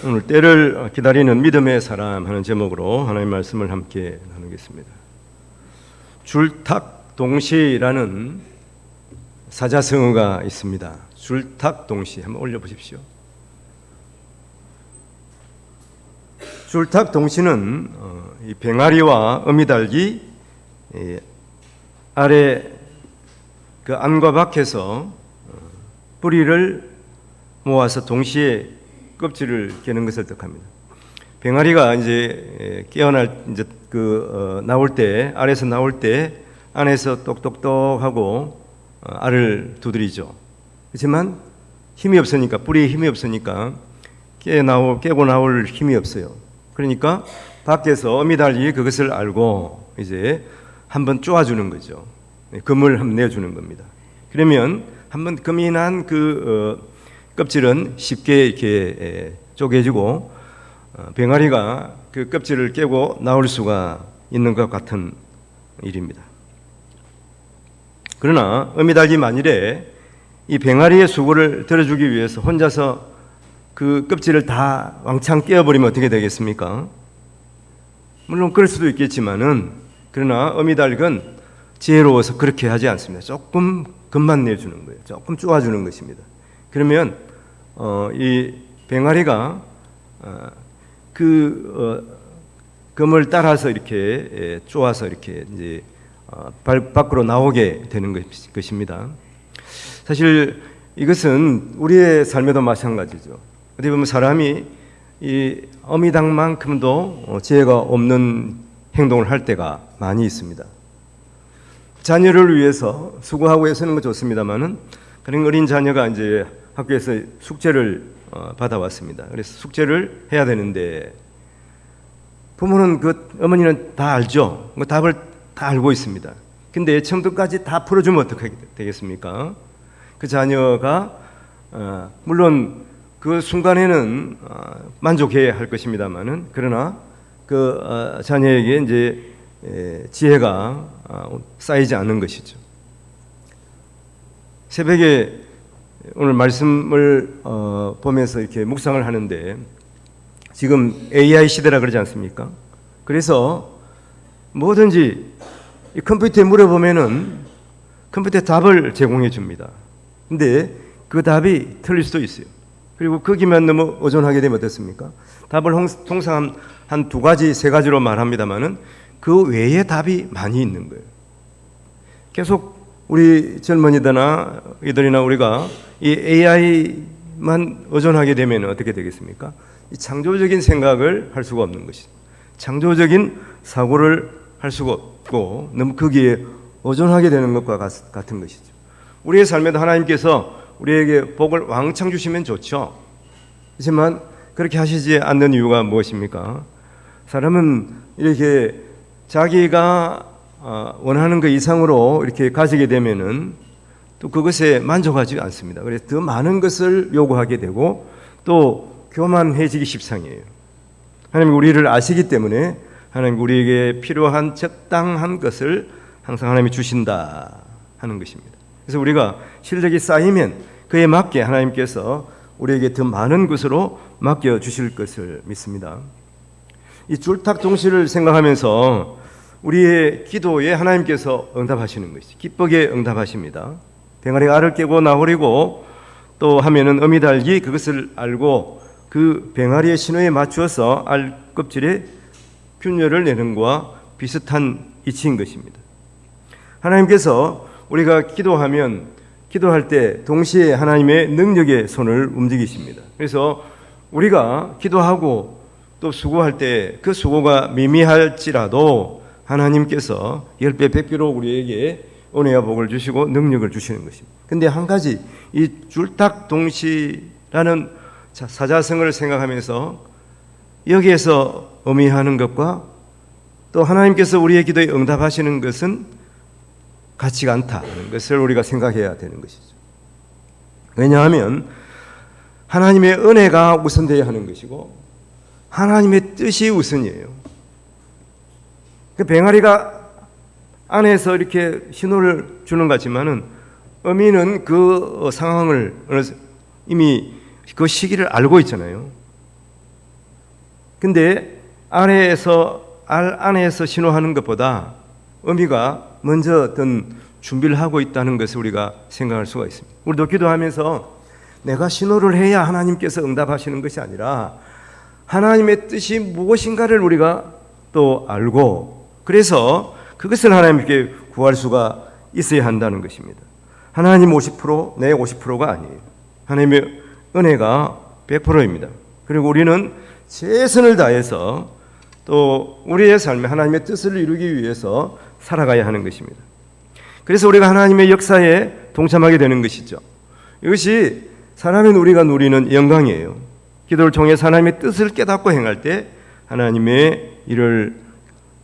오늘 때를 기다리는 믿음의 사람 하는 제목으로 하나님의 말씀을 함께 나누겠습니다. 줄탁동시라는 사자성어가 있습니다. 줄탁동시 한번 올려보십시오. 줄탁동시는 이 병아리와 어미달기 아래 그 안과 밖에서 뿌리를 모아서 동시에 껍질을 깨는 것을 뜻합니다. 병아리가 이제 깨어날 이제 나올 때 알에서 나올 때 안에서 똑똑똑하고 알을 두드리죠. 그렇지만 힘이 없으니까 뿌리에 힘이 없으니까 깨고 나올 힘이 없어요. 그러니까 밖에서 어미달기 그것을 알고 이제 한번 쪼아주는 거죠. 금을 한번 내주는 겁니다. 그러면 한번 금이 그 껍질은 쉽게 이렇게 쪼개지고 병아리가 그 껍질을 깨고 나올 수가 있는 것 같은 일입니다. 그러나 어미달기 만일에 이 병아리의 수고를 들어주기 위해서 혼자서 그 껍질을 다 왕창 깨어버리면 어떻게 되겠습니까? 물론 그럴 수도 있겠지만은 그러나 어미달기는 지혜로워서 그렇게 하지 않습니다. 조금 금만 내주는 거예요. 조금 쪼아주는 것입니다. 그러면 이 병아리가 금을 따라서 이렇게 쪼아서 이렇게 이제 밖으로 나오게 되는 것입니다. 사실 이것은 우리의 삶에도 마찬가지죠. 어떻게 보면 사람이 이 어미당만큼도 지혜가 없는 행동을 할 때가 많이 있습니다. 자녀를 위해서 수고하고 애쓰는 건 좋습니다만은 그런 어린 자녀가 이제 학교에서 숙제를 받아왔습니다. 그래서 숙제를 해야 되는데 부모는 어머니는 다 알죠. 답을 다 알고 있습니다. 근데 처음부터까지 다 풀어주면 어떻게 되겠습니까? 그 자녀가 물론 그 순간에는 만족해야 할 것입니다만은 그러나 그 자녀에게 이제 지혜가 쌓이지 않는 것이죠. 새벽에 오늘 말씀을 보면서 이렇게 묵상을 하는데 지금 AI 시대라 그러지 않습니까? 그래서 뭐든지 이 컴퓨터에 물어보면은 컴퓨터에 답을 제공해 줍니다. 근데 그 답이 틀릴 수도 있어요. 그리고 거기만 너무 의존하게 되면 어떻습니까? 답을 통상 한 두 가지, 세 가지로 말합니다만은 그 외에 답이 많이 있는 거예요. 계속 우리 젊은이들이나 이들이나 우리가 이 AI만 의존하게 되면 어떻게 되겠습니까? 이 창조적인 생각을 할 수가 없는 것이죠. 창조적인 사고를 할 수가 없고 너무 거기에 의존하게 되는 것과 같은 것이죠. 우리의 삶에도 하나님께서 우리에게 복을 왕창 주시면 좋죠. 하지만 그렇게 하시지 않는 이유가 무엇입니까? 사람은 이렇게 자기가 원하는 것 이상으로 이렇게 가지게 되면은 또 그것에 만족하지 않습니다. 그래서 더 많은 것을 요구하게 되고 또 교만해지기 십상이에요. 하나님 우리를 아시기 때문에 하나님 우리에게 필요한 적당한 것을 항상 하나님이 주신다 하는 것입니다. 그래서 우리가 실력이 쌓이면 그에 맞게 하나님께서 우리에게 더 많은 것으로 맡겨 주실 것을 믿습니다. 이 줄탁동시를 생각하면서 우리의 기도에 하나님께서 응답하시는 것이죠. 기쁘게 응답하십니다. 병아리가 알을 깨고 나오리고 또 하면은 어미달기 그것을 알고 그 병아리의 신호에 맞추어서 알 껍질에 균열을 내는 것과 비슷한 이치인 것입니다. 하나님께서 우리가 기도할 때 동시에 하나님의 능력의 손을 움직이십니다. 그래서 우리가 기도하고 또 수고할 때 그 수고가 미미할지라도 하나님께서 10배 100배로 우리에게 은혜와 복을 주시고 능력을 주시는 것입니다. 근데 한 가지 이 줄탁동시라는 사자성어를 생각하면서 여기에서 의미하는 것과 또 하나님께서 우리의 기도에 응답하시는 것은 같지가 않다는 것을 우리가 생각해야 되는 것이죠. 왜냐하면 하나님의 은혜가 우선되어야 하는 것이고 하나님의 뜻이 우선이에요. 그 병아리가 안에서 이렇게 신호를 주는 것 같지만은 어미는 그 상황을 이미 그 시기를 알고 있잖아요. 근데 안에서 신호하는 것보다 의미가 먼저 어떤 준비를 하고 있다는 것을 우리가 생각할 수가 있습니다. 우리도 기도하면서 내가 신호를 해야 하나님께서 응답하시는 것이 아니라 하나님의 뜻이 무엇인가를 우리가 또 알고, 그래서 그것을 하나님께 구할 수가 있어야 한다는 것입니다. 하나님 50%, 내 50%가 아니에요. 하나님의 은혜가 100%입니다. 그리고 우리는 최선을 다해서 또 우리의 삶에 하나님의 뜻을 이루기 위해서 살아가야 하는 것입니다. 그래서 우리가 하나님의 역사에 동참하게 되는 것이죠. 이것이 사람인 우리가 누리는 영광이에요. 기도를 통해 하나님의 뜻을 깨닫고 행할 때 하나님의 일을,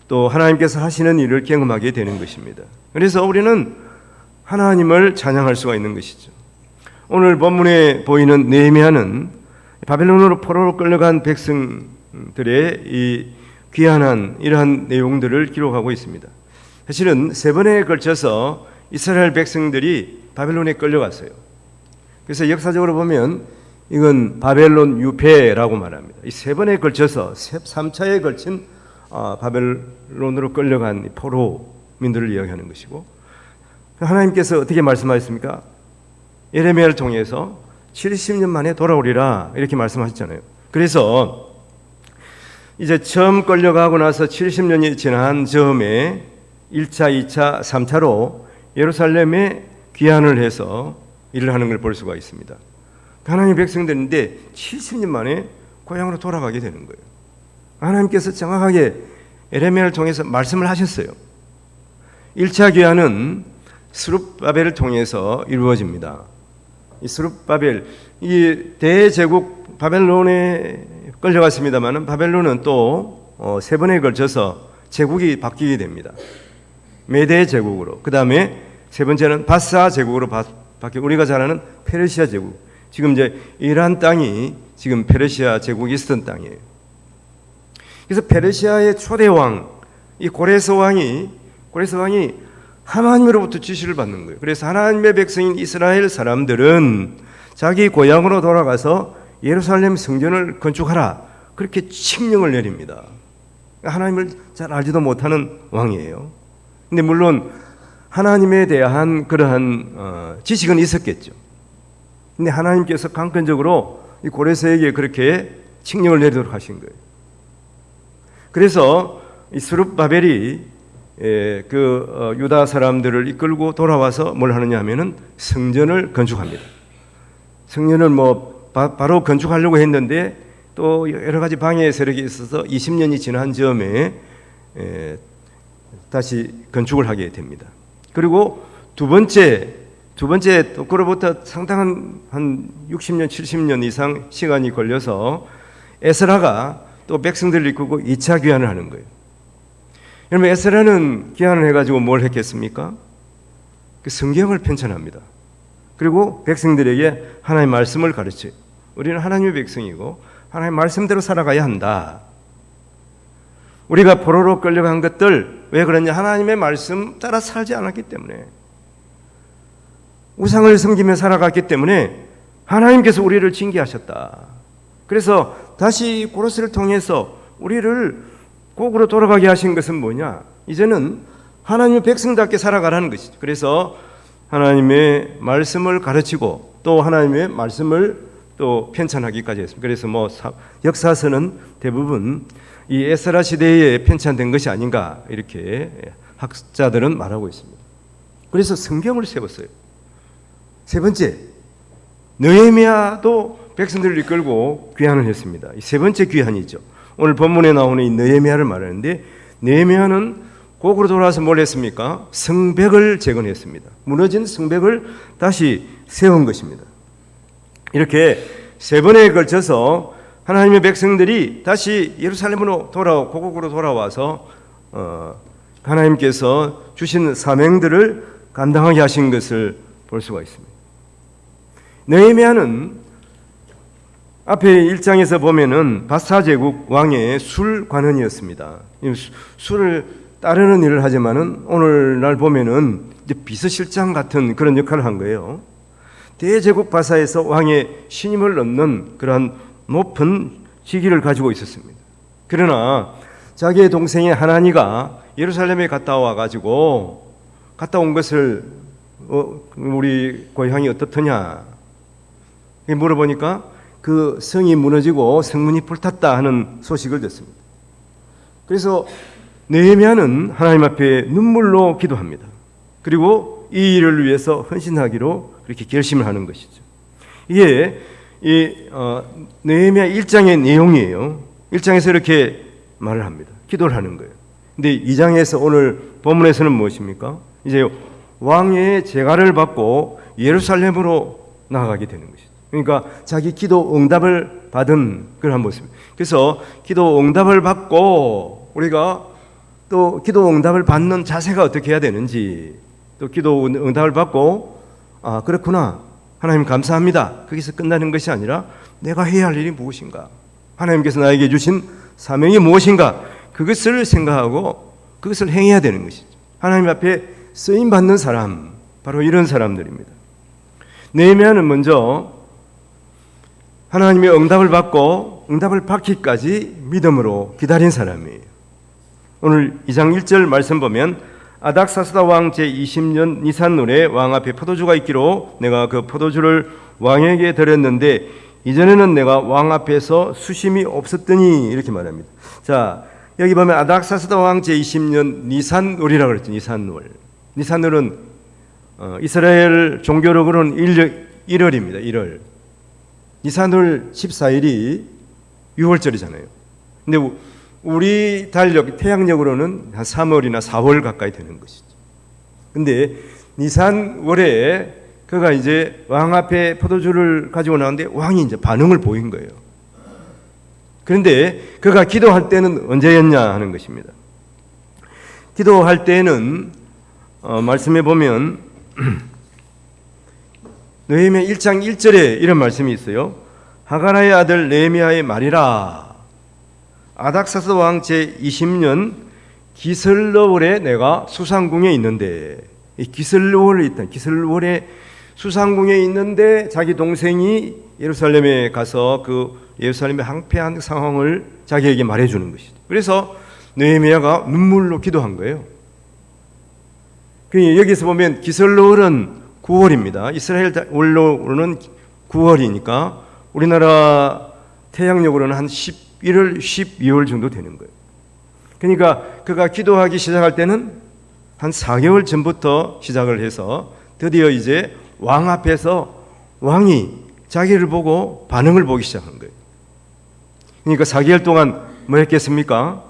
또 하나님께서 하시는 일을 경험하게 되는 것입니다. 그래서 우리는 하나님을 찬양할 수가 있는 것이죠. 오늘 본문에 보이는 느헤미야는 바벨론으로 포로로 끌려간 백성들의 이 귀환한 이러한 내용들을 기록하고 있습니다. 사실은 세 번에 걸쳐서 이스라엘 백성들이 바벨론에 끌려갔어요. 그래서 역사적으로 보면 이건 바벨론 유폐라고 말합니다. 이 세 번에 걸쳐서 3차에 걸친 바벨론으로 끌려간 포로민들을 이야기하는 것이고, 하나님께서 어떻게 말씀하셨습니까? 예레미야를 통해서 70년 만에 돌아오리라 이렇게 말씀하셨잖아요. 그래서 이제 처음 끌려가고 나서 70년이 지난 즈음에 1차, 2차, 3차로 예루살렘에 귀환을 해서 일을 하는 걸 볼 수가 있습니다. 하나님 백성들인데 70년 만에 고향으로 돌아가게 되는 거예요. 하나님께서 정확하게 예레미야를 통해서 말씀을 하셨어요. 1차 귀환은 스룹바벨을 통해서 이루어집니다. 이 스룹바벨, 이 대제국 바벨론에 끌려갔습니다만 바벨론은 또 세 번에 걸쳐서 제국이 바뀌게 됩니다. 메대 제국으로, 그 다음에 세 번째는 바사 제국으로 바뀌고, 우리가 잘 아는 페르시아 제국, 지금 이제 이란 땅이 지금 페르시아 제국이 있었던 땅이에요. 그래서 페르시아의 초대 왕, 이 고레스 왕이 하나님으로부터 지시를 받는 거예요. 그래서 하나님의 백성인 이스라엘 사람들은 자기 고향으로 돌아가서 예루살렘 성전을 건축하라, 그렇게 칙령을 내립니다. 하나님을 잘 알지도 못하는 왕이에요. 근데 물론 하나님에 대한 그러한 지식은 있었겠죠. 근데 하나님께서 강권적으로 이 고레스에게 그렇게 칙령을 내리도록 하신 거예요. 그래서 이 스룹바벨이 유다 사람들을 이끌고 돌아와서 뭘 하느냐 하면은 성전을 건축합니다. 성전을 바로 건축하려고 했는데 또 여러 가지 방해 세력이 있어서 20년이 지난 즈음에 다시 건축을 하게 됩니다. 그리고 두 번째 그로부터 상당한 한 60년, 70년 이상 시간이 걸려서 에스라가 또 백성들을 이끌고 2차 귀환을 하는 거예요. 여러분, 에스라는 귀환을 해가지고 뭘 했겠습니까? 그 성경을 편찬합니다. 그리고 백성들에게 하나님의 말씀을 가르쳐요. 우리는 하나님의 백성이고 하나님의 말씀대로 살아가야 한다. 우리가 포로로 끌려간 것들 왜 그러냐? 하나님의 말씀 따라 살지 않았기 때문에, 우상을 섬기며 살아갔기 때문에 하나님께서 우리를 징계하셨다. 그래서 다시 고로스를 통해서 우리를 꼭으로 돌아가게 하신 것은 뭐냐? 이제는 하나님의 백성답게 살아가라는 것이죠. 그래서 하나님의 말씀을 가르치고 또 하나님의 말씀을 또 편찬하기까지 했습니다. 그래서 역사서는 대부분 이 에스라 시대에 편찬된 것이 아닌가 이렇게 학자들은 말하고 있습니다. 그래서 성경을 세웠어요. 세 번째, 느헤미야도 백성들을 이끌고 귀환을 했습니다. 이 세 번째 귀환이죠. 오늘 본문에 나오는 이 느헤미야를 말하는데, 느헤미야는 고국으로 돌아와서 뭘 했습니까? 성벽을 재건했습니다. 무너진 성벽을 다시 세운 것입니다. 이렇게 세 번에 걸쳐서 하나님의 백성들이 다시 예루살렘으로 고국으로 돌아와서 하나님께서 주신 사명들을 감당하게 하신 것을 볼 수가 있습니다. 느헤미야는 앞에 1장에서 보면은 바사 제국 왕의 술 관원이었습니다. 술을 따르는 일을 하지만은 오늘날 보면은 이제 비서실장 같은 그런 역할을 한 거예요. 대제국 바사에서 왕의 신임을 얻는 그러한 높은 직위를 가지고 있었습니다. 그러나 자기의 동생이 하나니가 예루살렘에 갔다 온 것을 우리 고향이 어떻더냐 물어보니까 그 성이 무너지고 성문이 불탔다 하는 소식을 듣습니다. 그래서 느헤미야는 하나님 앞에 눈물로 기도합니다. 그리고 이 일을 위해서 헌신하기로 그렇게 결심을 하는 것이죠. 이게 느헤미야 1장의 내용이에요. 1장에서 이렇게 말을 합니다. 기도를 하는 거예요. 근데 2장에서 오늘 본문에서는 무엇입니까? 이제 왕의 제가를 받고 예루살렘으로 나아가게 되는 것이죠. 그러니까 자기 기도 응답을 받은 그런 모습입니다. 그래서 기도 응답을 받고 우리가 또 기도 응답을 받는 자세가 어떻게 해야 되는지, 또 기도 응답을 받고 그렇구나, 하나님 감사합니다, 거기서 끝나는 것이 아니라 내가 해야 할 일이 무엇인가, 하나님께서 나에게 주신 사명이 무엇인가, 그것을 생각하고 그것을 행해야 되는 것이죠. 하나님 앞에 쓰임 받는 사람, 바로 이런 사람들입니다. 느헤미야는 먼저 하나님의 응답을 받고 응답을 받기까지 믿음으로 기다린 사람이에요. 오늘 2장 1절 말씀 보면 아닥사스다 왕 제20년 니산월에 왕 앞에 포도주가 있기로 내가 그 포도주를 왕에게 드렸는데 이전에는 내가 왕 앞에서 수심이 없었더니, 이렇게 말합니다. 자, 여기 보면 아닥사스다 왕 제20년 니산월이라고 그랬죠. 니산월은 이스라엘 종교력으로는 1월입니다. 1월. 니산월 14일이 6월절이잖아요. 근데 우리 달력, 태양력으로는 한 3월이나 4월 가까이 되는 것이죠. 근데 니산월에 그가 이제 왕 앞에 포도주를 가지고 나왔는데 왕이 이제 반응을 보인 거예요. 그런데 그가 기도할 때는 언제였냐 하는 것입니다. 기도할 때는 말씀해 보면 느헤미야 1장 1절에 이런 말씀이 있어요. 하가나의 아들 느헤미야의 말이라. 아닥사스 왕 제20년 기슬러월에 내가 수상궁에 있는데, 이 기슬월에 수상궁에 있는데 자기 동생이 예루살렘에 가서 그 예루살렘의 황폐한 상황을 자기에게 말해주는 것이죠. 그래서 느헤미야가 눈물로 기도한 거예요. 여기서 보면 기슬러월은 9월입니다. 이스라엘 월로는 9월이니까 우리나라 태양력으로는 한 11월, 12월 정도 되는 거예요. 그러니까 그가 기도하기 시작할 때는 한 4개월 전부터 시작을 해서 드디어 이제 왕 앞에서 왕이 자기를 보고 반응을 보기 시작한 거예요. 그러니까 4개월 동안 뭐 했겠습니까?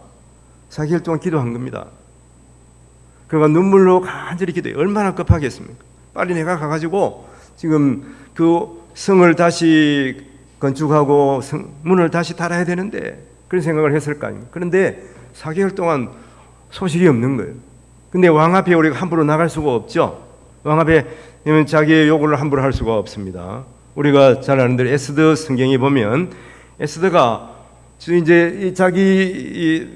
4개월 동안 기도한 겁니다. 그가 눈물로 간절히 기도해. 얼마나 급하겠습니까? 빨리 내가 가가지고 지금 그 성을 다시 건축하고 문을 다시 달아야 되는데, 그런 생각을 했을 거 아닙니까? 그런데 4개월 동안 소식이 없는 거예요. 근데 왕 앞에 우리가 함부로 나갈 수가 없죠. 왕 앞에 자기의 요구를 함부로 할 수가 없습니다. 우리가 잘 아는 대로 에스더 성경에 보면 에스더가 이제 자기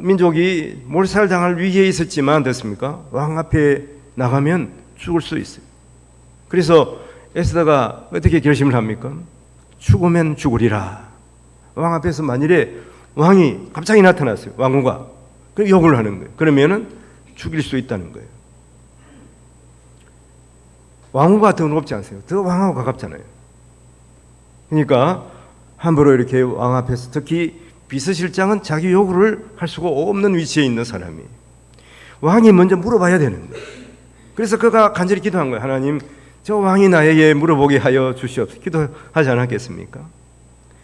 민족이 몰살당할 위기에 있었지만 됐습니까? 왕 앞에 나가면 죽을 수 있어요. 그래서 에스더가 어떻게 결심을 합니까? 죽으면 죽으리라. 왕 앞에서 만일에 왕이 갑자기 나타났어요. 왕후가. 그럼 욕을 하는 거예요. 그러면은 죽일 수 있다는 거예요. 왕후가 더 높지 않습니까? 더 왕하고 가깝잖아요. 그러니까 함부로 이렇게 왕 앞에서, 특히 비서실장은 자기 요구를 할 수가 없는 위치에 있는 사람이, 왕이 먼저 물어봐야 되는 거예요. 그래서 그가 간절히 기도한 거예요. 하나님, 저 왕이 나에게 물어보게 하여 주시옵소서. 기도하지 않았겠습니까?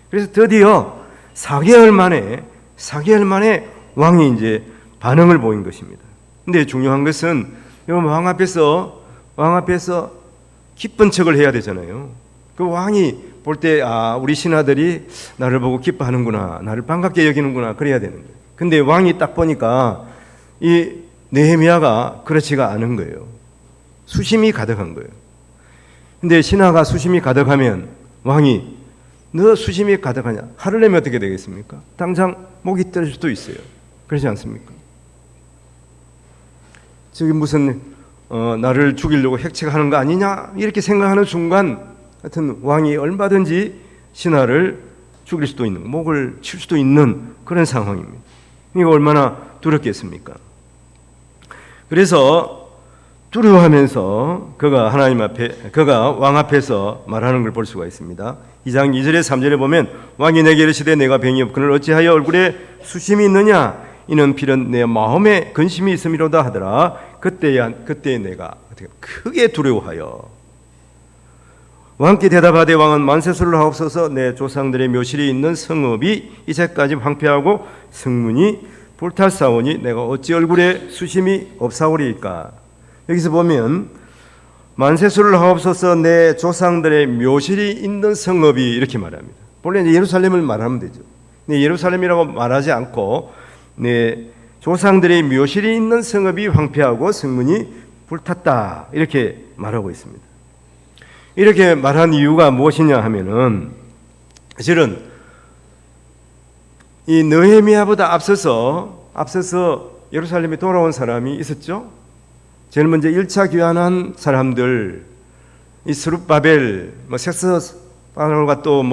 그래서 드디어 4개월 만에 왕이 이제 반응을 보인 것입니다. 근데 중요한 것은 왕 앞에서 기쁜 척을 해야 되잖아요. 그 왕이 볼 때 우리 신하들이 나를 보고 기뻐하는구나, 나를 반갑게 여기는구나, 그래야 되는 거예요. 근데 왕이 딱 보니까 이 느헤미야가 그렇지가 않은 거예요. 수심이 가득한 거예요. 근데 신하가 수심이 가득하면 왕이 너 수심이 가득하냐? 화를 내면 어떻게 되겠습니까? 당장 목이 떨어질 수도 있어요. 그렇지 않습니까? 저기 무슨 나를 죽이려고 핵책하는 거 아니냐? 이렇게 생각하는 순간 하여튼 왕이 얼마든지 신하를 죽일 수도 있는, 목을 칠 수도 있는 그런 상황입니다. 이거 얼마나 두렵겠습니까? 그래서 두려워하면서 그가 왕 앞에서 말하는 걸 볼 수가 있습니다. 2장 2절에 3절에 보면 왕이 내게 이르시되 내가 병이 없거늘 어찌하여 얼굴에 수심이 있느냐 이는 필은 내 마음에 근심이 있음이로다 하더라. 그때 내가 크게 두려워하여 왕께 대답하되 왕은 만세수를 하옵소서 내 조상들의 묘실이 있는 성읍이 이제까지 황폐하고 성문이 불탈사오니 내가 어찌 얼굴에 수심이 없사오리이까. 여기서 보면 만세수를 하옵소서 내 조상들의 묘실이 있는 성읍이 이렇게 말합니다. 본래 예루살렘을 말하면 되죠. 예루살렘이라고 말하지 않고 내 조상들의 묘실이 있는 성읍이 황폐하고 성문이 불탔다 이렇게 말하고 있습니다. 이렇게 말한 이유가 무엇이냐 하면은 사실은 이 느헤미야보다 앞서서 예루살렘에 돌아온 사람이 있었죠. 제일 먼저 1차 귀환한 사람들, 이 스룹바벨, 섹스바벨과 또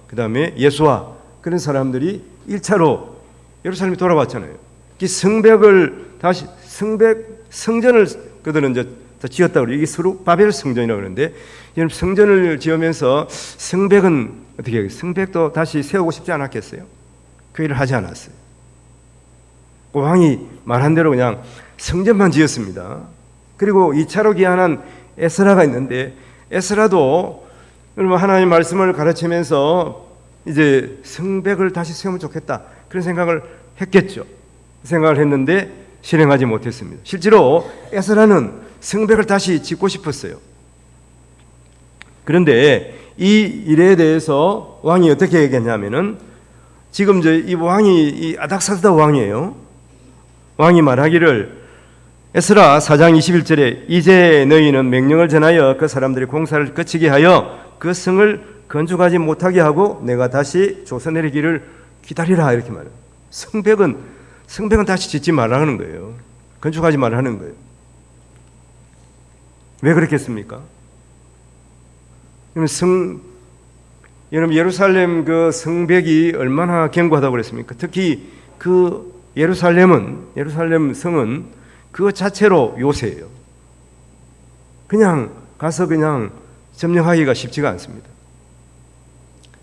그다음에 예수와 그런 사람들이 1차로 예루살렘에 돌아왔잖아요. 이 성전을 그들은 이제 지었다고 그래요. 이게 스룹바벨 성전이라고 그러는데, 성전을 지으면서 성벽은 어떻게 해요? 성벽도 다시 세우고 싶지 않았겠어요? 그 일을 하지 않았어요. 왕이 말한 대로 그냥 성전만 지었습니다. 그리고 2차로 귀환한 에스라가 있는데, 에스라도 하나님의 말씀을 가르치면서 이제 성벽을 다시 세우면 좋겠다 그런 생각을 했겠죠. 생각을 했는데 실행하지 못했습니다. 실제로 에스라는 성벽을 다시 짓고 싶었어요. 그런데 이 일에 대해서 왕이 어떻게 얘기했냐면은, 지금 이 왕이 이 아닥사스다 왕이에요. 왕이 말하기를 에스라 4장 21절에 이제 너희는 명령을 전하여 그 사람들이 공사를 거치게 하여 그 성을 건축하지 못하게 하고 내가 다시 조서내리기를 기다리라 이렇게 말해요. 성벽은 다시 짓지 말라는 거예요. 건축하지 말라는 거예요. 왜 그렇겠습니까? 여러분 예루살렘 그 성벽이 얼마나 견고하다고 그랬습니까? 특히 그 예루살렘 성은 그 자체로 요새예요. 그냥 가서 그냥 점령하기가 쉽지가 않습니다.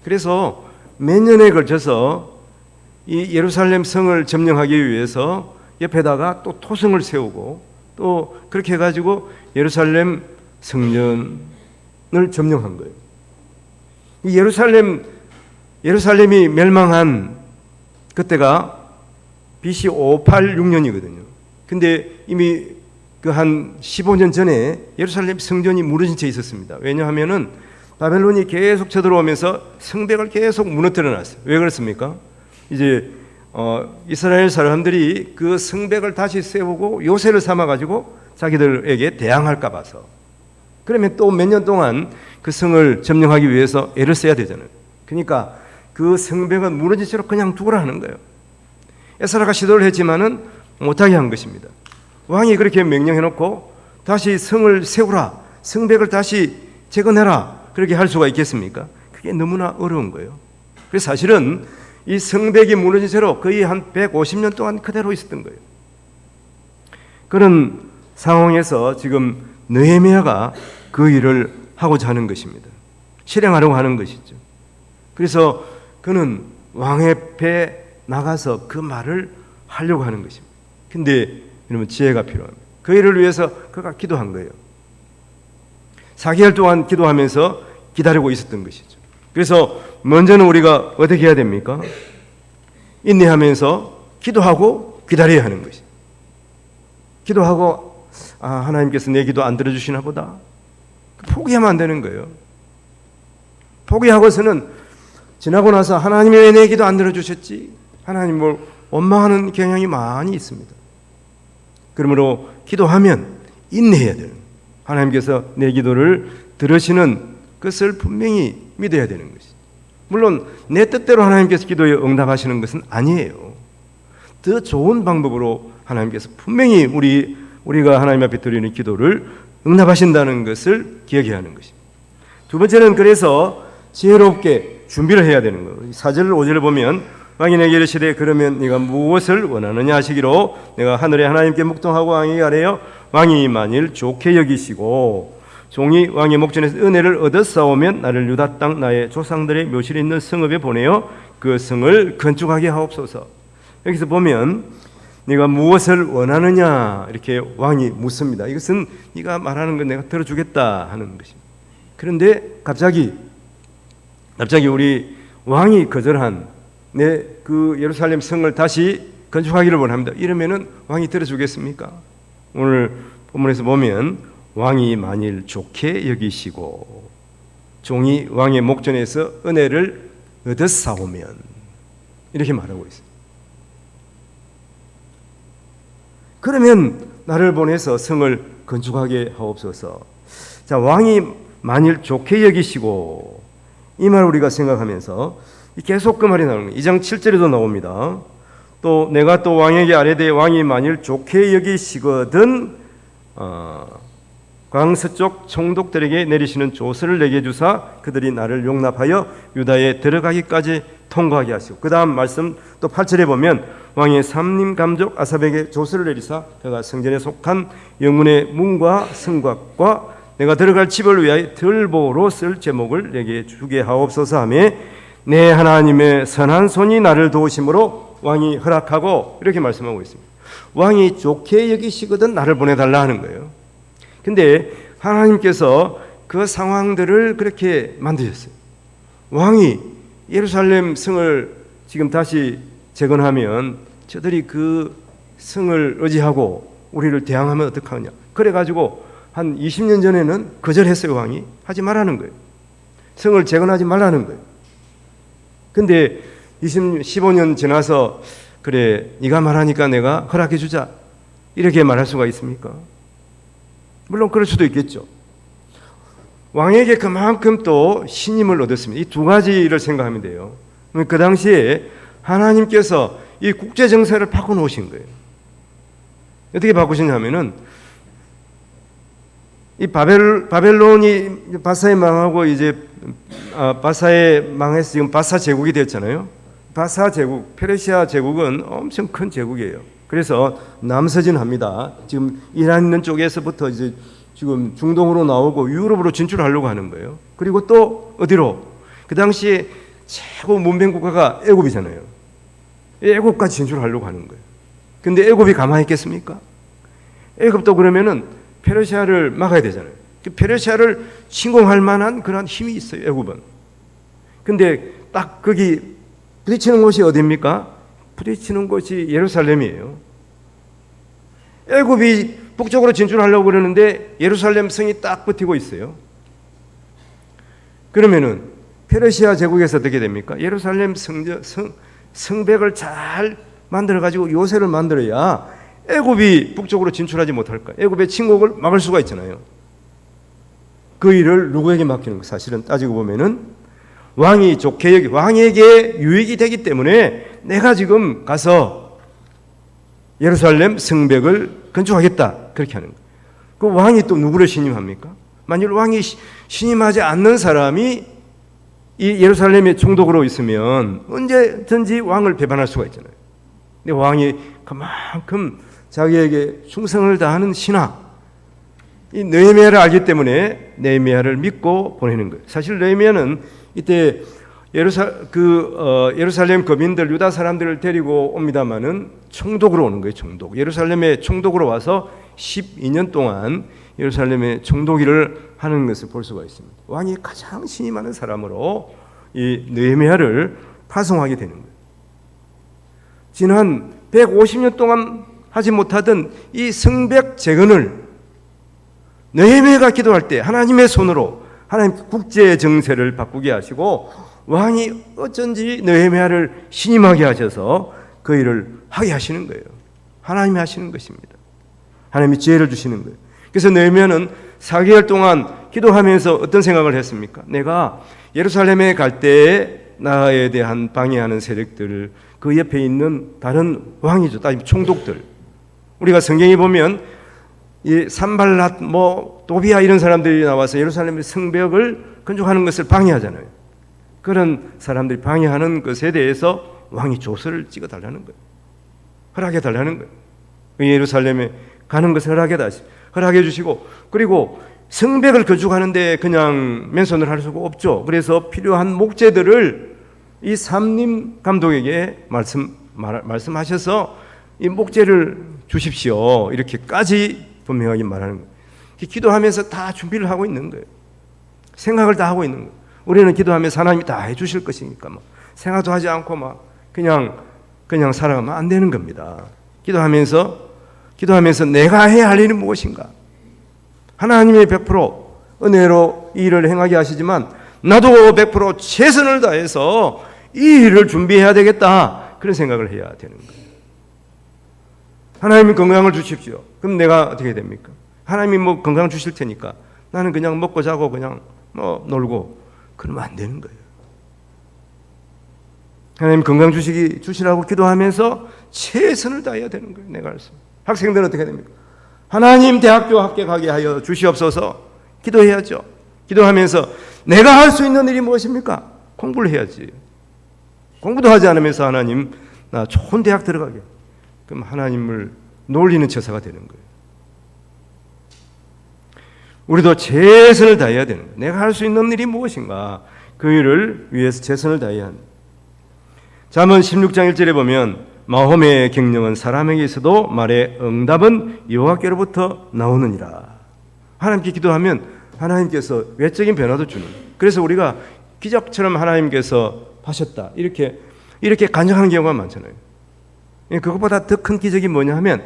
그래서 몇 년에 걸쳐서 이 예루살렘 성을 점령하기 위해서 옆에다가 또 토성을 세우고 또 그렇게 해가지고 예루살렘 성전을 점령한 거예요. 이 예루살렘이 멸망한 그때가 BC 586년이거든요. 근데 이미 그 한 15년 전에 예루살렘 성전이 무너진 채 있었습니다. 왜냐하면은 바벨론이 계속 쳐들어오면서 성벽을 계속 무너뜨려 놨어요. 왜 그렇습니까? 이제 이스라엘 사람들이 그 성벽을 다시 세우고 요새를 삼아가지고 자기들에게 대항할까 봐서. 그러면 또 몇 년 동안 그 성을 점령하기 위해서 애를 써야 되잖아요. 그러니까 그 성벽은 무너진 채로 그냥 두고라 하는 거예요. 에스라가 시도를 했지만은 못하게 한 것입니다. 왕이 그렇게 명령해놓고 다시 성을 세우라, 성벽을 다시 재건해라 그렇게 할 수가 있겠습니까? 그게 너무나 어려운 거예요. 그래서 사실은 이 성벽이 무너진 채로 거의 한 150년 동안 그대로 있었던 거예요. 그런 상황에서 지금 느헤미야가 그 일을 하고자 하는 것입니다. 실행하려고 하는 것이죠. 그래서 그는 왕의 앞에 나가서 그 말을 하려고 하는 것입니다. 근데 여러분 지혜가 필요합니다. 그 일을 위해서 그가 기도한 거예요. 4개월 동안 기도하면서 기다리고 있었던 것이죠. 그래서 먼저는 우리가 어떻게 해야 됩니까? 인내하면서 기도하고 기다려야 하는 것이죠. 기도하고 하나님께서 내 기도 안 들어주시나 보다. 포기하면 안 되는 거예요. 포기하고서는 지나고 나서 하나님이 왜 내 기도 안 들어주셨지? 하나님을 원망하는 경향이 많이 있습니다. 그러므로 기도하면 인내해야 돼요. 하나님께서 내 기도를 들으시는 것을 분명히 믿어야 되는 것이죠. 물론 내 뜻대로 하나님께서 기도에 응답하시는 것은 아니에요. 더 좋은 방법으로 하나님께서 분명히 우리가 하나님 앞에 드리는 기도를 응답하신다는 것을 기억해야 하는 것입니다. 두 번째는 그래서 지혜롭게 준비를 해야 되는 거예요. 4절 5절을 보면 왕이 내게 이르시되 그러면 네가 무엇을 원하느냐 하시기로 내가 하늘의 하나님께 묵통하고 왕에게 아뢰어 왕이 만일 좋게 여기시고 종이 왕의 목전에서 은혜를 얻었사오면 나를 유다 땅 나의 조상들의 묘실에 있는 성읍에 보내어 그 성을 건축하게 하옵소서. 여기서 보면 네가 무엇을 원하느냐 이렇게 왕이 묻습니다. 이것은 네가 말하는 건 내가 들어주겠다 하는 것입니다. 그런데 갑자기 우리 왕이 거절한 내 그 예루살렘 성을 다시 건축하기를 원합니다. 이러면은 왕이 들어주겠습니까? 오늘 본문에서 보면 왕이 만일 좋게 여기시고 종이 왕의 목전에서 은혜를 얻었사오면 이렇게 말하고 있습니다. 그러면 나를 보내서 성을 건축하게 하옵소서. 자, 왕이 만일 좋게 여기시고 이 말을 우리가 생각하면서 계속 그 말이 나오는 거예요. 2장 7절에도 나옵니다. 또 내가 또 왕에게 아뢰되 왕이 만일 좋게 여기시거든 광서쪽 총독들에게 내리시는 조서를 내게 주사 그들이 나를 용납하여 유다에 들어가기까지 통과하게 하시고 그 다음 말씀 또 8절에 보면 왕의 삼림 감족 아삽에게 조서를 내리사 그가 성전에 속한 영문의 문과 성곽과 내가 들어갈 집을 위하여 들보로 쓸 제목을 내게 주게 하옵소서 하며 내 하나님의 선한 손이 나를 도우심으로 왕이 허락하고 이렇게 말씀하고 있습니다. 왕이 좋게 여기시거든 나를 보내달라 하는 거예요. 근데 하나님께서 그 상황들을 그렇게 만드셨어요. 왕이 예루살렘 성을 지금 다시 재건하면 저들이 그 성을 의지하고 우리를 대항하면 어떡하냐. 그래가지고 한 20년 전에는 거절했어요. 왕이 하지 말라는 거예요. 성을 재건하지 말라는 거예요. 근데 15년 지나서 그래 네가 말하니까 내가 허락해 주자 이렇게 말할 수가 있습니까? 물론 그럴 수도 있겠죠. 왕에게 그만큼 또 신임을 얻었습니다. 이 두 가지를 생각하면 돼요. 그 당시에 하나님께서 이 국제 정세를 바꿔놓으신 거예요. 어떻게 바꾸시냐면은 이 바벨론이 바사에 망하고 이제 바사에 망해서 지금 바사 제국이 됐잖아요. 바사 제국, 페르시아 제국은 엄청 큰 제국이에요. 그래서 남서진합니다. 지금 이란 있는 쪽에서부터 이제 지금 중동으로 나오고 유럽으로 진출하려고 하는 거예요. 그리고 또 어디로? 그 당시에 최고 문명 국가가 애굽이잖아요. 애굽까지 진출하려고 하는 거예요. 근데 애굽이 가만히 있겠습니까? 애굽도 그러면은 페르시아를 막아야 되잖아요. 페르시아를 침공할 만한 그런 힘이 있어요. 애굽은. 근데 딱 거기 부딪히는 곳이 어디입니까? 부딪히는 곳이 예루살렘이에요. 애굽이 북쪽으로 진출하려고 그러는데 예루살렘 성이 딱 버티고 있어요. 그러면은 페르시아 제국에서 어떻게 됩니까? 예루살렘 성벽을 잘 만들어 가지고 요새를 만들어야 애굽이 북쪽으로 진출하지 못할까? 애굽의 침공을 막을 수가 있잖아요. 그 일을 누구에게 맡기는 거? 사실은 따지고 보면은 왕이 좋게 여기 왕에게 유익이 되기 때문에 내가 지금 가서 예루살렘 성벽을 건축하겠다 그렇게 하는 거예요. 그 왕이 또 누구를 신임합니까? 만일 왕이 신임하지 않는 사람이 이 예루살렘에 총독으로 있으면 언제든지 왕을 배반할 수가 있잖아요. 근데 왕이 그만큼 자기에게 충성을 다하는 신하 이 느헤미야를 알기 때문에 느헤미야를 믿고 보내는 거예요. 사실 느헤미야는 이때 예루살렘 거민들 유다 사람들을 데리고 옵니다마는 총독으로 오는 거예요. 총독. 예루살렘에 총독으로 와서 12년 동안 예루살렘의 총독일을 하는 것을 볼 수가 있습니다. 왕이 가장 신임하는 사람으로 이 느헤미야를 파송하게 되는 거예요. 지난 150년 동안 하지 못하던 이 성벽 재건을 느헤미야가 기도할 때 하나님의 손으로 하나님 국제 정세를 바꾸게 하시고 왕이 어쩐지 느헤미야를 신임하게 하셔서 그 일을 하게 하시는 거예요. 하나님이 하시는 것입니다. 하나님이 지혜를 주시는 거예요. 그래서 느헤미야는 4개월 동안 기도하면서 어떤 생각을 했습니까? 내가 예루살렘에 갈 때에 나에 대한 방해하는 세력들, 그 옆에 있는 다른 왕이죠, 총독들. 우리가 성경에 보면 이 산발랏, 도비아 이런 사람들이 나와서 예루살렘의 성벽을 건축하는 것을 방해하잖아요. 그런 사람들이 방해하는 것에 대해서 왕이 조서를 찍어달라는 거예요. 허락해달라는 거예요. 예루살렘에 가는 것을 허락해 주시고, 그리고 성벽을 건축하는데 그냥 맨손을 할 수가 없죠. 그래서 필요한 목재들을 이 삼림 감독에게 말씀하셔서 이 목재를 주십시오. 이렇게까지 분명하게 말하는 거예요. 기도하면서 다 준비를 하고 있는 거예요. 생각을 다 하고 있는 거예요. 우리는 기도하면서 하나님이 다 해주실 것이니까 생각도 하지 않고 그냥 살아가면 안 되는 겁니다. 기도하면서 내가 해야 할 일은 무엇인가? 하나님의 100% 은혜로 이 일을 행하게 하시지만 나도 100% 최선을 다해서 이 일을 준비해야 되겠다. 그런 생각을 해야 되는 거예요. 하나님이 건강을 주십시오. 그럼 내가 어떻게 됩니까? 하나님이 건강 주실 테니까 나는 그냥 먹고 자고 그냥 놀고 그러면 안 되는 거예요. 하나님 건강 주시라고 기도하면서 최선을 다해야 되는 거예요. 내가 할 수. 학생들은 어떻게 됩니까? 하나님 대학교 합격하게 하여 주시옵소서. 기도해야죠. 기도하면서 내가 할 수 있는 일이 무엇입니까? 공부를 해야지. 공부도 하지 않으면서 하나님 나 좋은 대학 들어가게. 그럼 하나님을 놀리는 처사가 되는 거예요. 우리도 최선을 다해야 되는 거예요. 내가 할 수 있는 일이 무엇인가? 그 일을 위해서 최선을 다해야 합니다. 잠언 16장 1절에 보면 마음의 경영은 사람에게 있어도 말의 응답은 여호와께로부터 나오느니라. 하나님께 기도하면 하나님께서 외적인 변화도 주는. 그래서 우리가 기적처럼 하나님께서 하셨다 이렇게 간증하는 경우가 많잖아요. 그것보다 더 큰 기적이 뭐냐 하면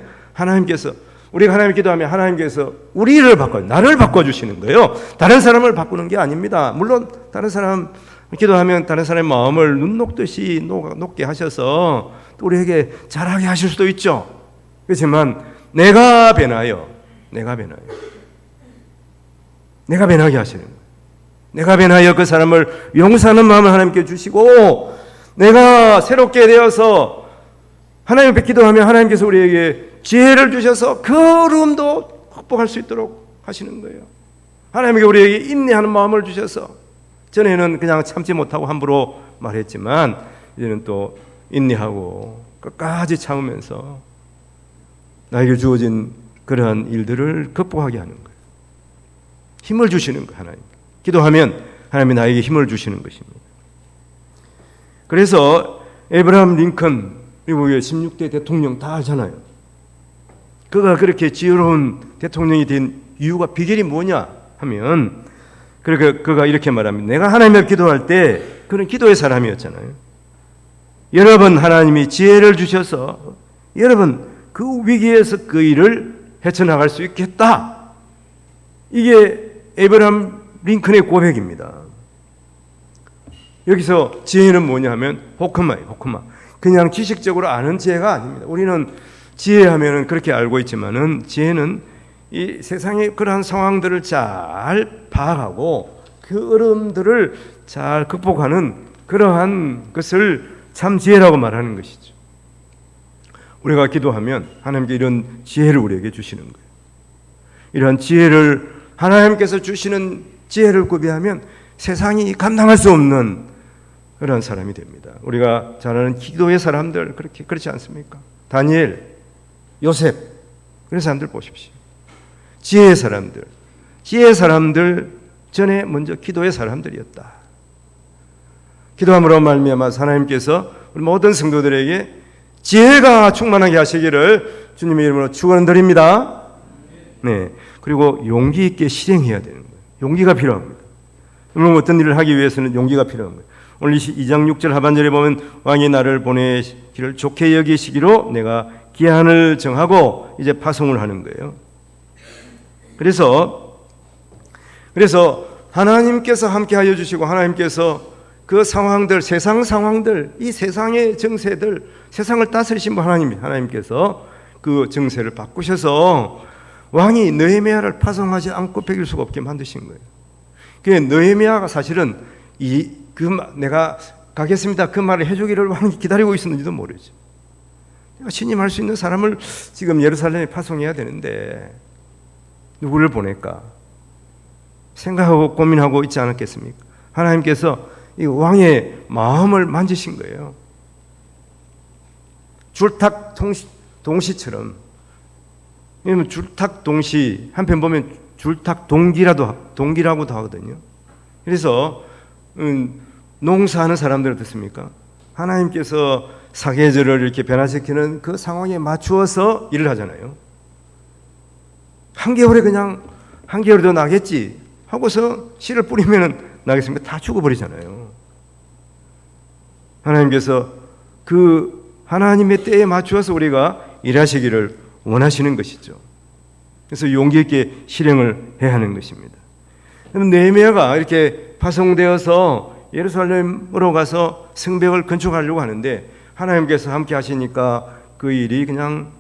우리가 하나님 기도하면 하나님께서 우리를 나를 바꿔주시는 거예요. 다른 사람을 바꾸는 게 아닙니다. 물론 다른 사람 기도하면 다른 사람의 마음을 눈 녹듯이 녹게 하셔서 또 우리에게 잘하게 하실 수도 있죠. 그렇지만 내가 변하게 하시는 거예요. 내가 변하여 그 사람을 용서하는 마음을 하나님께 주시고 내가 새롭게 되어서 하나님 앞에 기도하면 하나님께서 우리에게 지혜를 주셔서 그 어려움도 극복할 수 있도록 하시는 거예요. 하나님께 우리에게 인내하는 마음을 주셔서 전에는 그냥 참지 못하고 함부로 말했지만 이제는 또 인내하고 끝까지 참으면서 나에게 주어진 그러한 일들을 극복하게 하는 거예요. 힘을 주시는 거예요. 하나님. 기도하면 하나님이 나에게 힘을 주시는 것입니다. 그래서 에브라함 링컨 미국의 16대 대통령 다 알잖아요. 그가 그렇게 지혜로운 대통령이 된 이유가 비결이 뭐냐 하면 그가 이렇게 말합니다. 내가 하나님 앞에 기도할 때 그는 기도의 사람이었잖아요. 여러분 하나님이 지혜를 주셔서 여러분 그 위기에서 그 일을 헤쳐나갈 수 있겠다. 이게 에브라함 링컨의 고백입니다. 여기서 지혜는 뭐냐 하면 호크마예요. 그냥 지식적으로 아는 지혜가 아닙니다. 우리는 지혜하면 그렇게 알고 있지만은 지혜는 이 세상의 그러한 상황들을 잘 파악하고 그 어려움들을 잘 극복하는 그러한 것을 참 지혜라고 말하는 것이죠. 우리가 기도하면 하나님께 이런 지혜를 우리에게 주시는 거예요. 이러한 지혜를 하나님께서 주시는 지혜를 구비하면 세상이 감당할 수 없는 그런 사람이 됩니다. 우리가 잘 아는 기도의 사람들 그렇지 않습니까? 다니엘, 요셉 그런 사람들 보십시오. 지혜의 사람들 전에 먼저 기도의 사람들이었다. 기도함으로 말미암아 하나님께서 우리 모든 성도들에게 지혜가 충만하게 하시기를 주님의 이름으로 축원드립니다. 네. 그리고 용기 있게 실행해야 되는 거예요. 용기가 필요합니다. 물론 어떤 일을 하기 위해서는 용기가 필요한 거예요. 오늘 2장 6절 하반절에 보면 왕이 나를 보내기를 좋게 여기시기로 내가 기한을 정하고 이제 파송을 하는 거예요. 그래서 하나님께서 함께하여 주시고 하나님께서 그 상황들, 세상 상황들, 이 세상의 정세들, 세상을 다스리신 분 하나님께서 그 정세를 바꾸셔서 왕이 느헤미야를 파송하지 않고 베길 수가 없게 만드신 거예요. 그 느헤미야가 사실은 내가 가겠습니다 그 말을 해주기를 왕이 기다리고 있었는지도 모르죠. 내가 신임할 수 있는 사람을 지금 예루살렘에 파송해야 되는데 누구를 보낼까 생각하고 고민하고 있지 않았겠습니까? 하나님께서 이 왕의 마음을 만지신 거예요. 줄탁 동시처럼. 왜냐면 줄탁 동시, 한편 보면 줄탁 동기라고도 하거든요. 그래서 농사하는 사람들 어떻습니까? 하나님께서 사계절을 이렇게 변화시키는 그 상황에 맞추어서 일을 하잖아요. 한겨울에 그냥 한겨울에도 나겠지 하고서 씨를 뿌리면 나겠습니까? 다 죽어버리잖아요. 하나님께서 그 하나님의 때에 맞추어서 우리가 일하시기를 원하시는 것이죠. 그래서 용기 있게 실행을 해야 하는 것입니다. 느헤미야가 이렇게 파송되어서 예루살렘으로 가서 성벽을 건축하려고 하는데 하나님께서 함께 하시니까 그 일이 그냥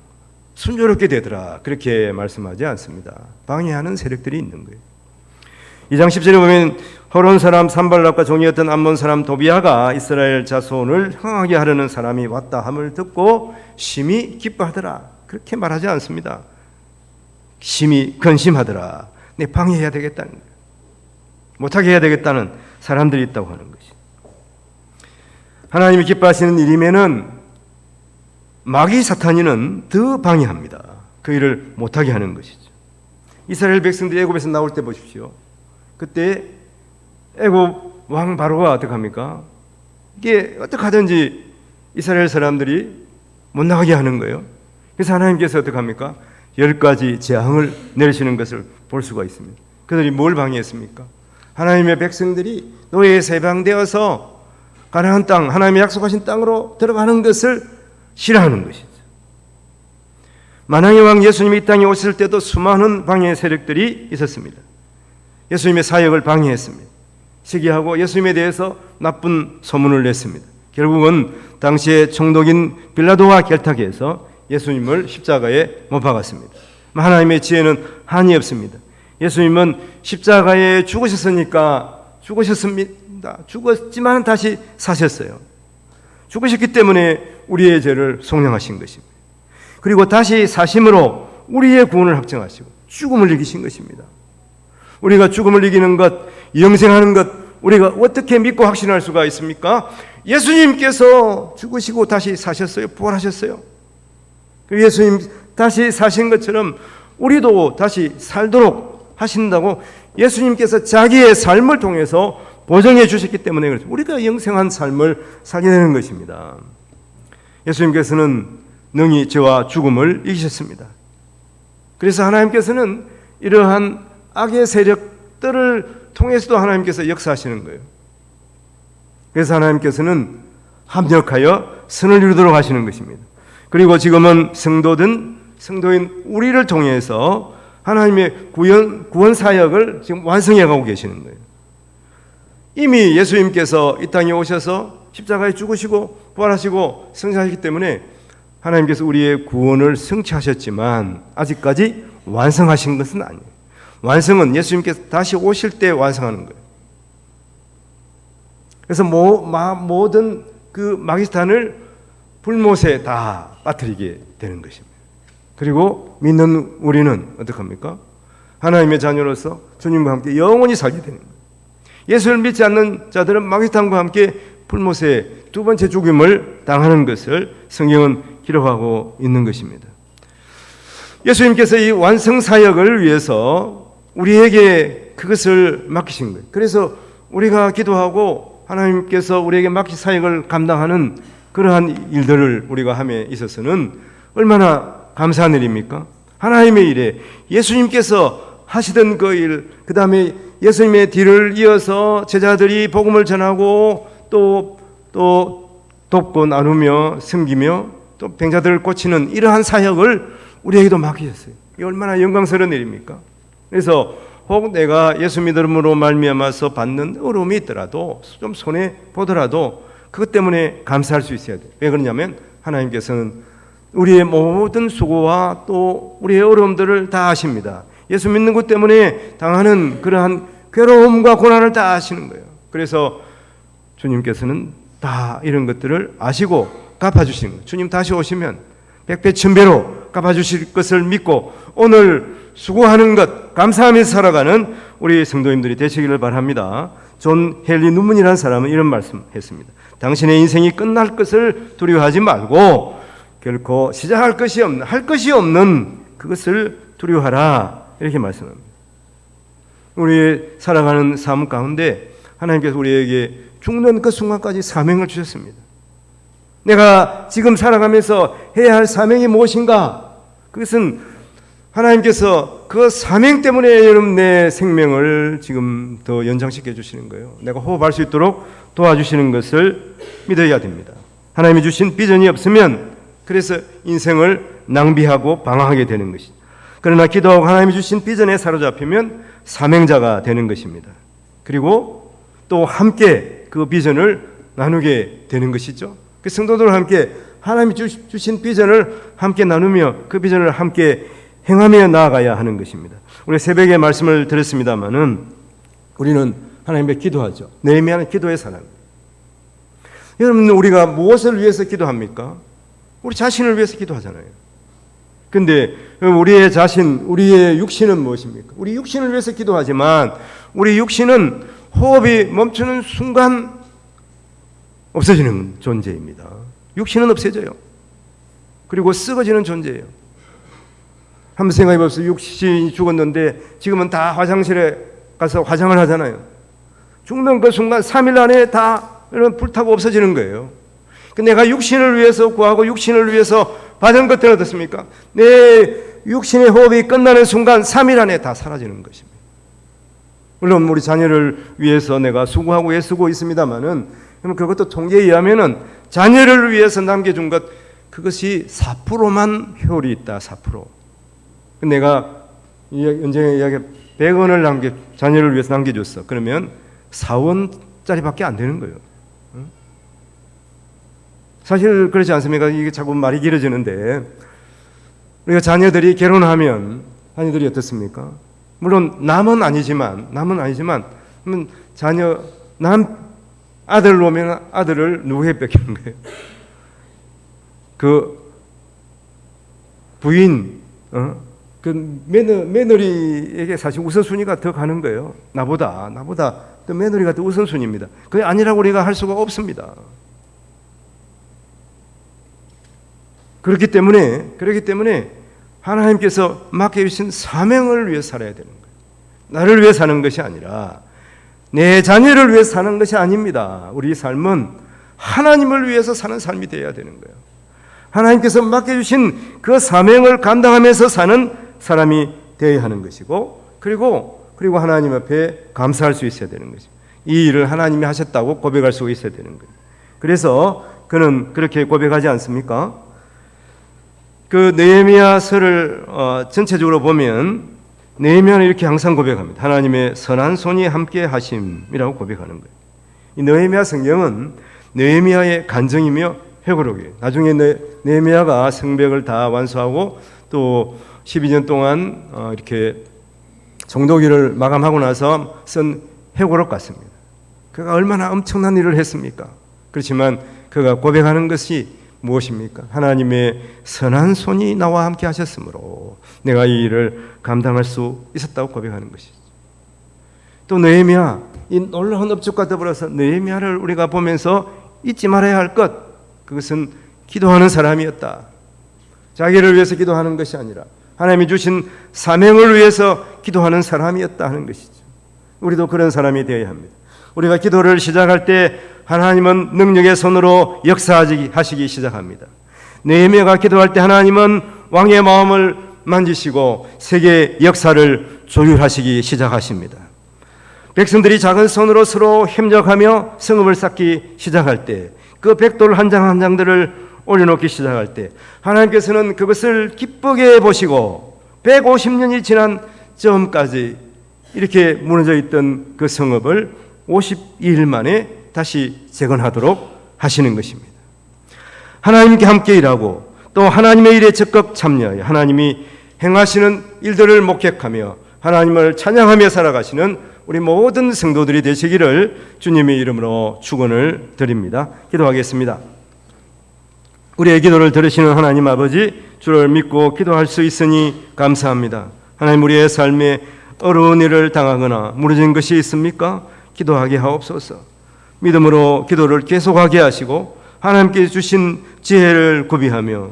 순조롭게 되더라. 그렇게 말씀하지 않습니다. 방해하는 세력들이 있는 거예요. 2장 10절에 보면 호론 사람 산발락과 종이었던 암몬 사람 도비아가 이스라엘 자손을 흥하게 하려는 사람이 왔다 함을 듣고 심히 기뻐하더라. 그렇게 말하지 않습니다. 심히 근심하더라. 내 방해해야 되겠다는 거예요. 못하게 해야 되겠다는 사람들이 있다고 하는 것이. 하나님이 기뻐하시는 일이면은 마귀 사탄이는 더 방해합니다. 그 일을 못하게 하는 것이죠. 이스라엘 백성들이 애굽에서 나올 때 보십시오. 그때 애굽 왕 바로가 어떻게 합니까? 이게 어떻게 하든지 이스라엘 사람들이 못 나가게 하는 거예요. 그래서 하나님께서 어떻게 합니까? 10가지 재앙을 내리시는 것을 볼 수가 있습니다. 그들이 뭘 방해했습니까? 하나님의 백성들이 노예에서 해방되어서 가나안 땅, 하나님의 약속하신 땅으로 들어가는 것을 싫어하는 것이죠. 만왕의 왕 예수님이 이 땅에 오실 때도 수많은 방해 세력들이 있었습니다. 예수님의 사역을 방해했습니다. 시기하고 예수님에 대해서 나쁜 소문을 냈습니다. 결국은 당시의 총독인 빌라도와 결탁해서 예수님을 십자가에 못 박았습니다. 하나님의 지혜는 한이 없습니다. 예수님은 십자가에 죽으셨으니까 죽으셨습니다. 죽었지만 다시 사셨어요. 죽으셨기 때문에 우리의 죄를 속량하신 것입니다. 그리고 다시 사심으로 우리의 구원을 확정하시고 죽음을 이기신 것입니다. 우리가 죽음을 이기는 것, 영생하는 것, 우리가 어떻게 믿고 확신할 수가 있습니까? 예수님께서 죽으시고 다시 사셨어요. 부활하셨어요. 예수님 다시 사신 것처럼 우리도 다시 살도록 하신다고 예수님께서 자기의 삶을 통해서 보증해 주셨기 때문에 그렇죠. 우리가 영생한 삶을 살게 되는 것입니다. 예수님께서는 능히 죄와 죽음을 이기셨습니다. 그래서 하나님께서는 이러한 악의 세력들을 통해서도 하나님께서 역사하시는 거예요. 그래서 하나님께서는 합력하여 선을 이루도록 하시는 것입니다. 그리고 지금은 성도인 우리를 통해서 하나님의 구원 사역을 지금 완성해 가고 계시는 거예요. 이미 예수님께서 이 땅에 오셔서 십자가에 죽으시고 부활하시고 승천하셨기 때문에 하나님께서 우리의 구원을 성취하셨지만 아직까지 완성하신 것은 아니에요. 완성은 예수님께서 다시 오실 때 완성하는 거예요. 그래서 모든 그 마귀스탄을 불못에 다 빠뜨리게 되는 것입니다. 그리고 믿는 우리는 어떻게 합니까? 하나님의 자녀로서 주님과 함께 영원히 살게 되는 거예요. 예수를 믿지 않는 자들은 마귀스탄과 함께 불못에 두 번째 죽임을 당하는 것을 성경은 기록하고 있는 것입니다. 예수님께서 이 완성 사역을 위해서 우리에게 그것을 맡기신 거예요. 그래서 우리가 기도하고 하나님께서 우리에게 맡긴 사역을 감당하는 그러한 일들을 우리가 함에 있어서는 얼마나 감사한 일입니까? 하나님의 일에 예수님께서 하시던 그 일, 그 다음에 예수님의 뒤를 이어서 제자들이 복음을 전하고 또 돕고 나누며 섬기며 또 병자들을 고치는 이러한 사역을 우리에게도 맡기셨어요. 이게 얼마나 영광스러운 일입니까? 그래서 혹 내가 예수 믿음으로 말미암아서 받는 어려움이 있더라도 좀 손해 보더라도 그것 때문에 감사할 수 있어야 돼요. 왜 그러냐면 하나님께서는 우리의 모든 수고와 또 우리의 어려움들을 다 아십니다. 예수 믿는 것 때문에 당하는 그러한 괴로움과 고난을 다 아시는 거예요. 그래서 주님께서는 다 이런 것들을 아시고 갚아주시는 거예요. 주님 다시 오시면 백배 천배로 갚아주실 것을 믿고 오늘 수고하는 것 감사하면서 살아가는 우리 성도님들이 되시기를 바랍니다. 존 헨리 누문이라는 사람은 이런 말씀했습니다. 당신의 인생이 끝날 것을 두려워하지 말고 결코 시작할 것이 없는, 할 것이 없는 그것을 두려워하라, 이렇게 말씀합니다. 우리 살아가는 삶 가운데 하나님께서 우리에게 죽는 그 순간까지 사명을 주셨습니다. 내가 지금 살아가면서 해야 할 사명이 무엇인가? 그것은 하나님께서 그 사명 때문에 여러분 내 생명을 지금 더 연장시켜 주시는 거예요. 내가 호흡할 수 있도록 도와주시는 것을 믿어야 됩니다. 하나님이 주신 비전이 없으면 그래서 인생을 낭비하고 방황하게 되는 것이죠. 그러나 기도하고 하나님이 주신 비전에 사로잡히면 사명자가 되는 것입니다. 그리고 또 함께 그 비전을 나누게 되는 것이죠. 그 성도들과 함께 하나님이 주신 비전을 함께 나누며 그 비전을 함께 행하며 나아가야 하는 것입니다. 우리 새벽에 말씀을 드렸습니다마는 우리는 하나님께 기도하죠. 느헤미야는 기도의 사람입니다. 여러분, 우리가 무엇을 위해서 기도합니까? 우리 자신을 위해서 기도하잖아요. 근데 우리의 자신, 우리의 육신은 무엇입니까? 우리 육신을 위해서 기도하지만 우리 육신은 호흡이 멈추는 순간 없어지는 존재입니다. 육신은 없어져요. 그리고 썩어지는 존재예요. 한번 생각해 보세요. 육신이 죽었는데 지금은 다 화장실에 가서 화장을 하잖아요. 죽는 그 순간 3일 안에 다 불타고 없어지는 거예요. 내가 육신을 위해서 구하고 육신을 위해서 받은 것들은 어떻습니까? 내 육신의 호흡이 끝나는 순간 3일 안에 다 사라지는 것입니다. 물론 우리 자녀를 위해서 내가 수고하고 애쓰고 있습니다만은 그것도 통계에 의하면은 자녀를 위해서 남겨준 것 그것이 4%만 효율이 있다. 4%. 내가 연정에 이야기 100원을 자녀를 위해서 남겨줬어. 그러면 4원짜리밖에 안 되는 거예요. 사실 그렇지 않습니까? 이게 자꾸 말이 길어지는데 우리가 자녀들이 결혼하면 자녀들이 어떻습니까? 물론 남은 아니지만 자녀 아들 오면 아들을 누구에게 뺏기는 거예요? 그 부인, 그 며느리에게 사실 우선순위가 더 가는 거예요. 나보다 또 며느리가 더 우선순위입니다. 그게 아니라고 우리가 할 수가 없습니다. 그렇기 때문에 하나님께서 맡겨주신 사명을 위해 살아야 되는 거예요. 나를 위해 사는 것이 아니라 내 자녀를 위해 사는 것이 아닙니다. 우리 삶은 하나님을 위해서 사는 삶이 되어야 되는 거예요. 하나님께서 맡겨주신 그 사명을 감당하면서 사는 사람이 되어야 하는 것이고 그리고 하나님 앞에 감사할 수 있어야 되는 것이죠. 이 일을 하나님이 하셨다고 고백할 수 있어야 되는 거예요. 그래서 그는 그렇게 고백하지 않습니까? 그 느헤미야서를 전체적으로 보면 느헤미야는 이렇게 항상 고백합니다. 하나님의 선한 손이 함께 하심이라고 고백하는 거예요. 이 느헤미야 성경은 느헤미야의 간증이며 회고록이에요. 나중에 느헤미야가 성벽을 다 완수하고 또 12년 동안 이렇게 정독일을 마감하고 나서 쓴 회고록 같습니다. 그가 얼마나 엄청난 일을 했습니까? 그렇지만 그가 고백하는 것이 무엇입니까? 하나님의 선한 손이 나와 함께 하셨으므로 내가 이 일을 감당할 수 있었다고 고백하는 것이죠. 또 느헤미야, 이 놀라운 업적과 더불어서 느헤미야를 우리가 보면서 잊지 말아야 할 것, 그것은 기도하는 사람이었다. 자기를 위해서 기도하는 것이 아니라 하나님이 주신 사명을 위해서 기도하는 사람이었다 하는 것이죠. 우리도 그런 사람이 되어야 합니다. 우리가 기도를 시작할 때 하나님은 능력의 손으로 역사하시기 시작합니다. 느헤미야가 기도할 때 하나님은 왕의 마음을 만지시고 세계 역사를 조율하시기 시작하십니다. 백성들이 작은 손으로 서로 협력하며 성읍을 쌓기 시작할 때, 그 벽돌 한 장 한 장들을 올려놓기 시작할 때 하나님께서는 그것을 기쁘게 보시고 150년이 지난 점까지 이렇게 무너져 있던 그 성읍을 52일 만에 다시 재건하도록 하시는 것입니다. 하나님께 함께 일하고 또 하나님의 일에 적극 참여하여 하나님이 행하시는 일들을 목격하며 하나님을 찬양하며 살아가시는 우리 모든 성도들이 되시기를 주님의 이름으로 축원을 드립니다. 기도하겠습니다. 우리의 기도를 들으시는 하나님 아버지, 주를 믿고 기도할 수 있으니 감사합니다. 하나님, 우리의 삶에 어려운 일을 당하거나 무너진 것이 있습니까? 기도하게 하옵소서. 믿음으로 기도를 계속하게 하시고 하나님께 주신 지혜를 구비하며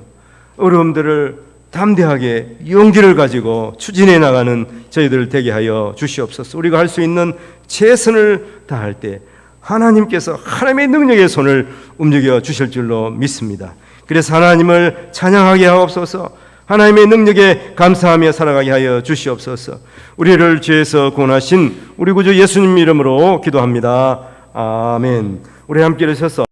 어려움들을 담대하게 용기를 가지고 추진해 나가는 저희들 되게 하여 주시옵소서. 우리가 할 수 있는 최선을 다할 때 하나님께서 하나님의 능력의 손을 움직여 주실 줄로 믿습니다. 그래서 하나님을 찬양하게 하옵소서. 하나님의 능력에 감사하며 살아가게 하여 주시옵소서. 우리를 죄에서 구원하신 우리 구주 예수님 이름으로 기도합니다. 아멘. 우리 함께 일어서서